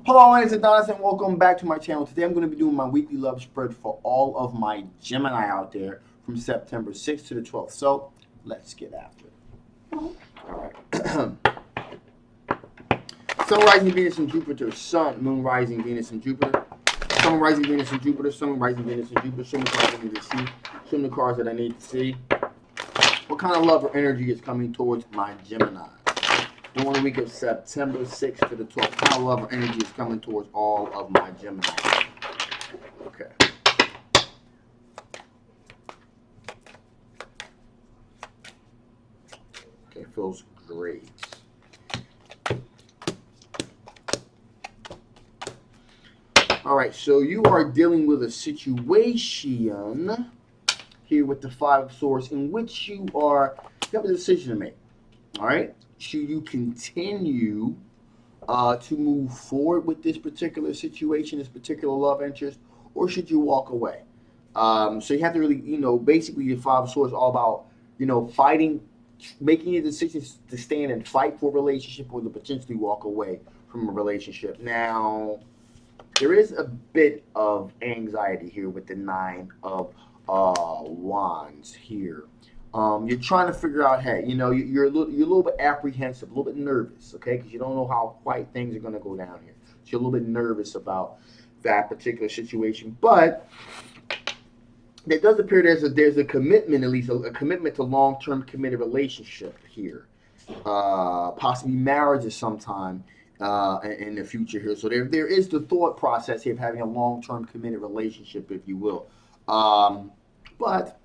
Hello, my name is Adonis, and welcome back to my channel. Today I'm going to be doing my weekly love spread for all of my Gemini out there from September 6th to the 12th. So let's get after it. All right. Sun, rising Venus, and Jupiter. Sun, Moon, rising Venus, and Jupiter. Sun, rising Venus, and Jupiter. Sun, rising Venus, and Jupiter. Show me the cards I need to see. Show me the cards that I need to see. What kind of love or energy is coming towards my Gemini? During the week of September 6th to the 12th, what kind of love or energy is coming towards all of my Gemini? Okay. Okay, feels great. All right, so you are dealing with a situation here with the Five of Swords in which you have a decision to make. All right, should you continue to move forward with this particular situation, this particular love interest, or should you walk away? So you have to really, basically the Five of Swords is all about, fighting, making your decisions to stand and fight for a relationship or to potentially walk away from a relationship. Now, there is a bit of anxiety here with the Nine of Wands here. You're trying to figure out, hey, you're a little bit apprehensive, a little bit nervous, okay, because you don't know how quite things are going to go down here. So you're a little bit nervous about that particular situation, but there does appear there's a commitment, at least a commitment to long term committed relationship here, possibly marriage at some time in the future here. So there is the thought process here of having a long term committed relationship, if you will. But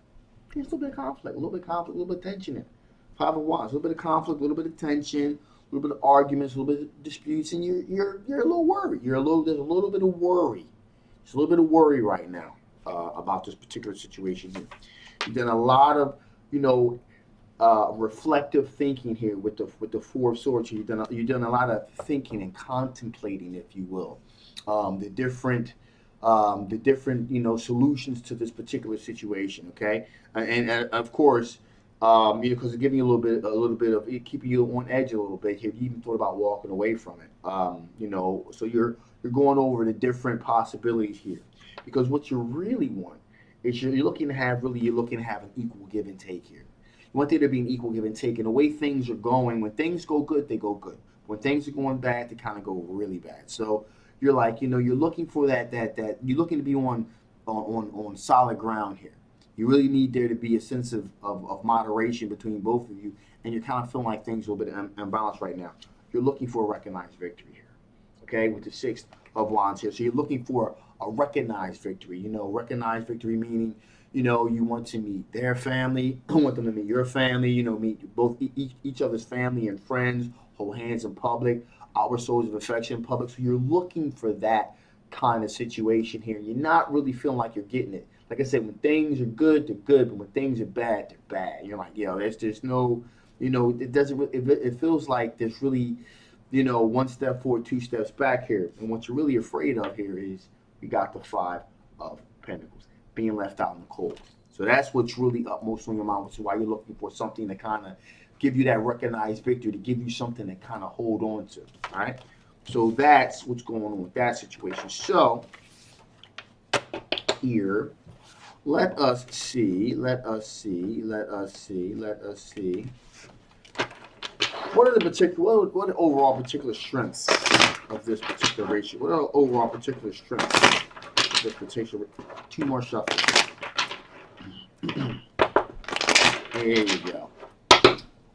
there's a little bit of conflict, a little bit of conflict, a little bit of tension in. Five of Wands, a little bit of conflict, a little bit of tension, a little bit of arguments, a little bit of disputes, and you're a little worried. There's a little bit of worry. There's a little bit of worry right now about this particular situation here. You've done a lot of reflective thinking here with the Four of Swords. You've done a lot of thinking and contemplating, if you will, the different solutions to this particular situation. Okay, and of course, because it's giving you a little bit of it, keeping you on edge a little bit. Have you even thought about walking away from it? So you're going over the different possibilities here, because what you really want is you're looking to have an equal give and take here. You want there to be an equal give and take, and the way things are going, when things go good, they go good. When things are going bad, they kind of go really bad. So you're like, you're looking for that you're looking to be on solid ground here. You really need there to be a sense of moderation between both of you, and you're kind of feeling like things are a little bit unbalanced right now. You're looking for a recognized victory here, okay, with the Six of Wands here. So you're looking for a recognized victory. Recognized victory meaning, you want to meet their family, want them to meet your family, meet both each other's family and friends, hold hands in public, outward shows of affection in public. So you're looking for that kind of situation here. You're not really feeling like you're getting it. Like I said, when things are good, they're good, but when things are bad, they're bad. You're like, there's no, it doesn't. It feels like there's really, one step forward, two steps back here. And what you're really afraid of here is you got the Five of Pentacles, being left out in the cold. So that's what's really upmost on your mind, which is why you're looking for something to kind of give you that recognized victory, to give you something to kind of hold on to. All right. So that's what's going on with that situation. So here, let us see. What are the particular? What are the overall particular strengths of this particular ratio? What are the overall particular strengths of this particular? Two more shuffles. There you go.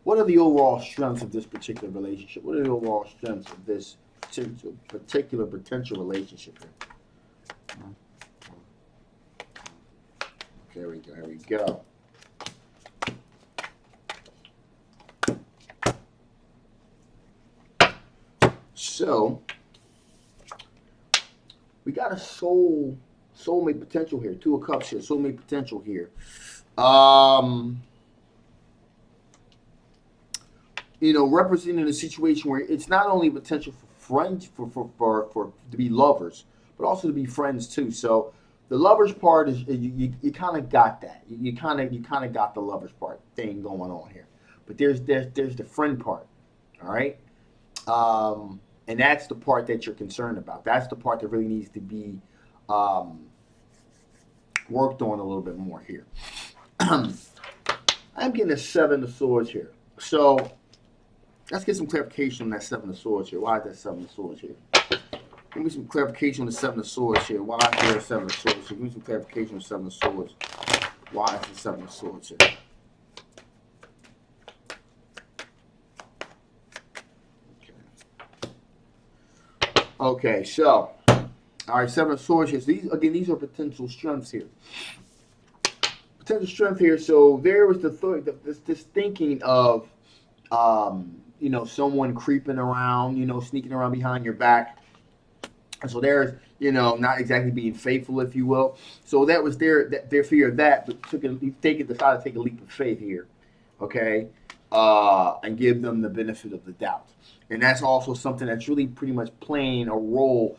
What are the overall strengths of this particular relationship? What are the overall strengths of this particular potential relationship here? There we go. There we go. So we got a soulmate potential here. Two of Cups here. Soulmate potential here. Representing a situation where it's not only potential for friends for to be lovers, but also to be friends too. So the lovers part is you kind of got that. You kind of got the lovers part thing going on here. But there's the friend part. All right. And that's the part that you're concerned about. That's the part that really needs to be um, worked on a little bit more here. I'm getting a Seven of Swords here. So let's get some clarification on that Seven of Swords here. Why is that Seven of Swords here? Give me some clarification on the Seven of Swords here. Why is there a Seven of Swords here? Give me some clarification on the Seven of Swords. Why is the Seven of Swords here? Okay, so, all right, Seven of Swords here. So these are potential strengths here. Potential strength here. So there was this thinking of, someone creeping around, sneaking around behind your back. And so there's, not exactly being faithful, if you will. So that was their fear of that, but decided to take a leap of faith here, okay, and give them the benefit of the doubt. And that's also something that's really pretty much playing a role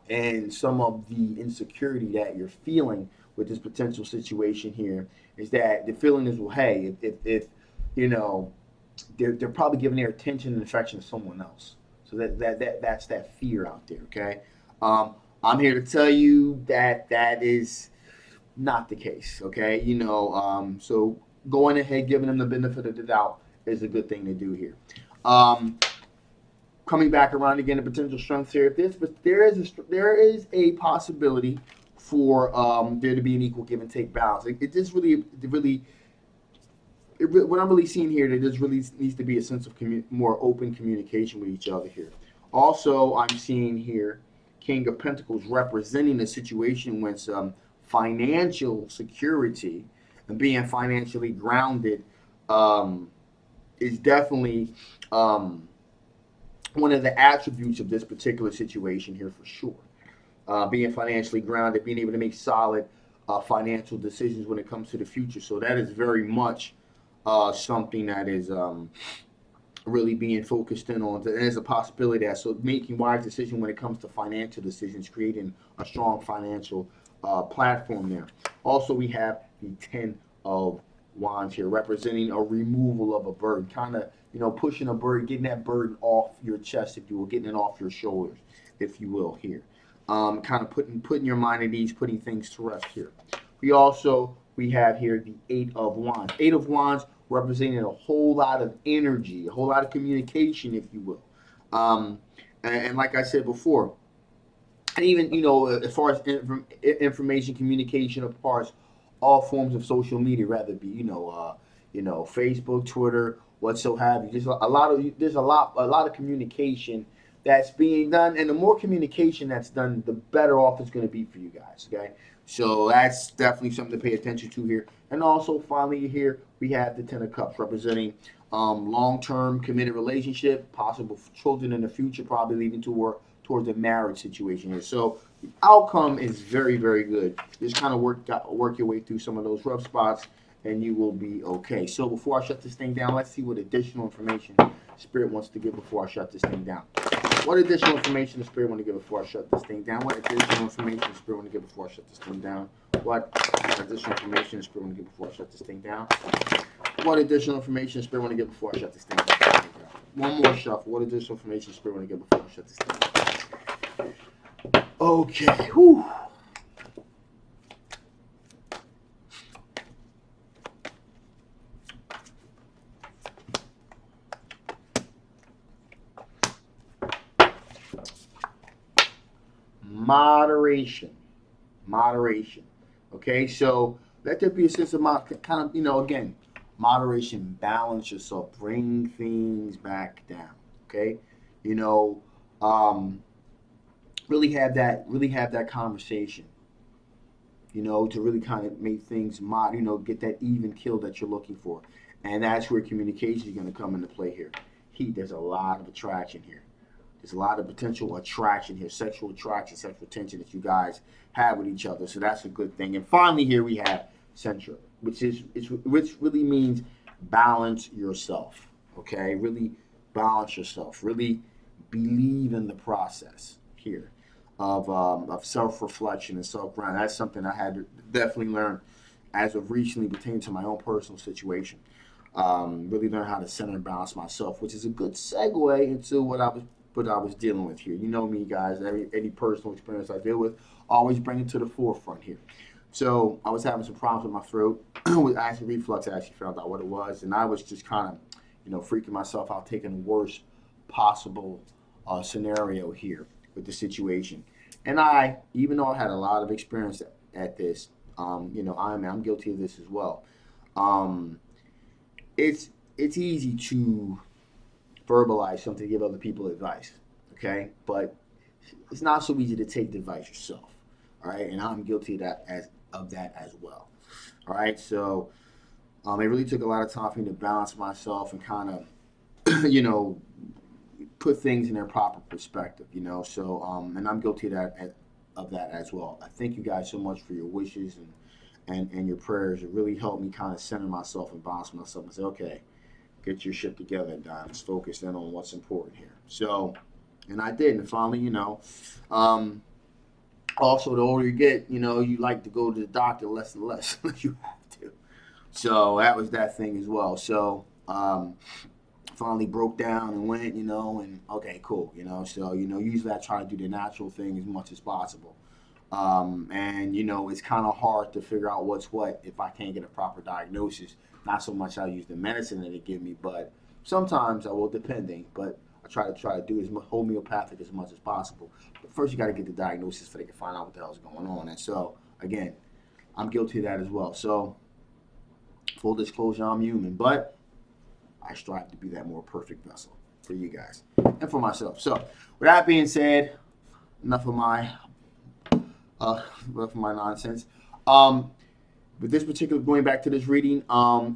in some of the insecurity that you're feeling with this potential situation here. Is that the feeling is, well, hey, if they're probably giving their attention and affection to someone else. So that's that fear out there. Okay, I'm here to tell you that is not the case. Okay, so going ahead, giving them the benefit of the doubt is a good thing to do here. Coming back around again, the potential strengths here. There is a possibility for there to be an equal give and take balance. It just what I'm really seeing here, there just really needs to be a sense of more open communication with each other here. Also, I'm seeing here King of Pentacles representing a situation with some financial security and being financially grounded is definitely one of the attributes of this particular situation here for sure. Being financially grounded, being able to make solid financial decisions when it comes to the future. So that is very much something that is really being focused in on. There's a possibility that, so making wise decisions when it comes to financial decisions, creating a strong financial platform there. Also, we have the Ten of Wands here, representing a removal of a burden, kind of, pushing a burden, getting that burden off your chest, if you will, getting it off your shoulders, if you will, here. Kind of putting your mind at ease, putting things to rest here. We have here the Eight of Wands. Eight of Wands representing a whole lot of energy, a whole lot of communication, if you will. And like I said before, and even, as far as information communication, of course, all forms of social media, rather it be, Facebook, Twitter, whatsoever. There's a lot of communication that's being done, and the more communication that's done, the better off it's going to be for you guys. Okay, so that's definitely something to pay attention to here. And also, finally, here we have the Ten of Cups, representing long-term committed relationship, possible children in the future, probably leading towards a marriage situation here. So the outcome is very, very good. Just kind of work your way through some of those rough spots, and you will be okay. So before I shut this thing down, let's see what additional information Spirit wants to give before I shut this thing down. What additional information does Spirit want to give before I shut this thing down? What additional information does Spirit want to give before I shut this thing down? What additional information does Spirit want to give before I shut this thing down? What additional information does Spirit want to give before I shut this thing down? One more shuffle. What additional information does Spirit want to give before I shut this thing down? Okay. Whew. Moderation. Okay, so let there be a sense of kind of, again, moderation. Balance yourself, bring things back down. Okay, really have that conversation, to really kind of make things get that even kill that you're looking for. And that's where communication is going to come into play here. There's a lot of attraction here. There's a lot of potential attraction here, sexual attraction, sexual tension that you guys have with each other. So that's a good thing. And finally, here we have Centra, which really means balance yourself. Okay, really balance yourself. Really believe in the process here of self-reflection and self-ground. That's something I had to definitely learn as of recently pertaining to my own personal situation. Really learn how to center and balance myself, which is a good segue into what I was what I was dealing with here. You know me, guys. Any personal experience I deal with, always bring it to the forefront here. So I was having some problems with my throat, with acid reflux. I actually found out what it was, and I was just kind of, freaking myself out, taking the worst possible scenario here with the situation. And even though I had a lot of experience at this, I'm guilty of this as well. Um, it's easy to verbalize something to give other people advice, okay? But it's not so easy to take the advice yourself, all right? And I'm guilty of that as well, all right? So it really took a lot of time for me to balance myself and kind of, put things in their proper perspective, So and I'm guilty of that as well. I thank you guys so much for your wishes and your prayers. It really helped me kind of center myself and balance myself and say, okay, get your shit together, Don. Let's focus in on what's important here. So, and I did, and finally, um, also the older you get, you like to go to the doctor less and less. You have to. So that was that thing as well. So finally broke down and went, and okay, cool, So usually I try to do the natural thing as much as possible. And it's kind of hard to figure out what's what if I can't get a proper diagnosis. Not so much I use the medicine that they give me, but sometimes I will, depending. But I try to do as much homeopathic as much as possible. But first, you got to get the diagnosis so they can find out what the hell's going on. And so, again, I'm guilty of that as well. So, full disclosure, I'm human, but I strive to be that more perfect vessel for you guys and for myself. So, with that being said, enough of my nonsense. With this particular, going back to this reading,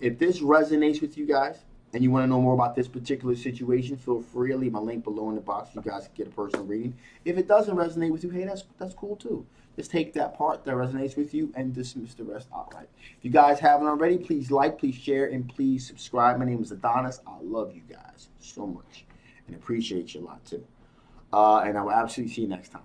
if this resonates with you guys and you want to know more about this particular situation, feel free to leave my link below in the box. You guys can get a personal reading. If it doesn't resonate with you, hey, that's cool too. Just take that part that resonates with you and dismiss the rest outright. If you guys haven't already, please like, please share, and please subscribe. My name is Adonis. I love you guys so much and appreciate you a lot too. And I will absolutely see you next time.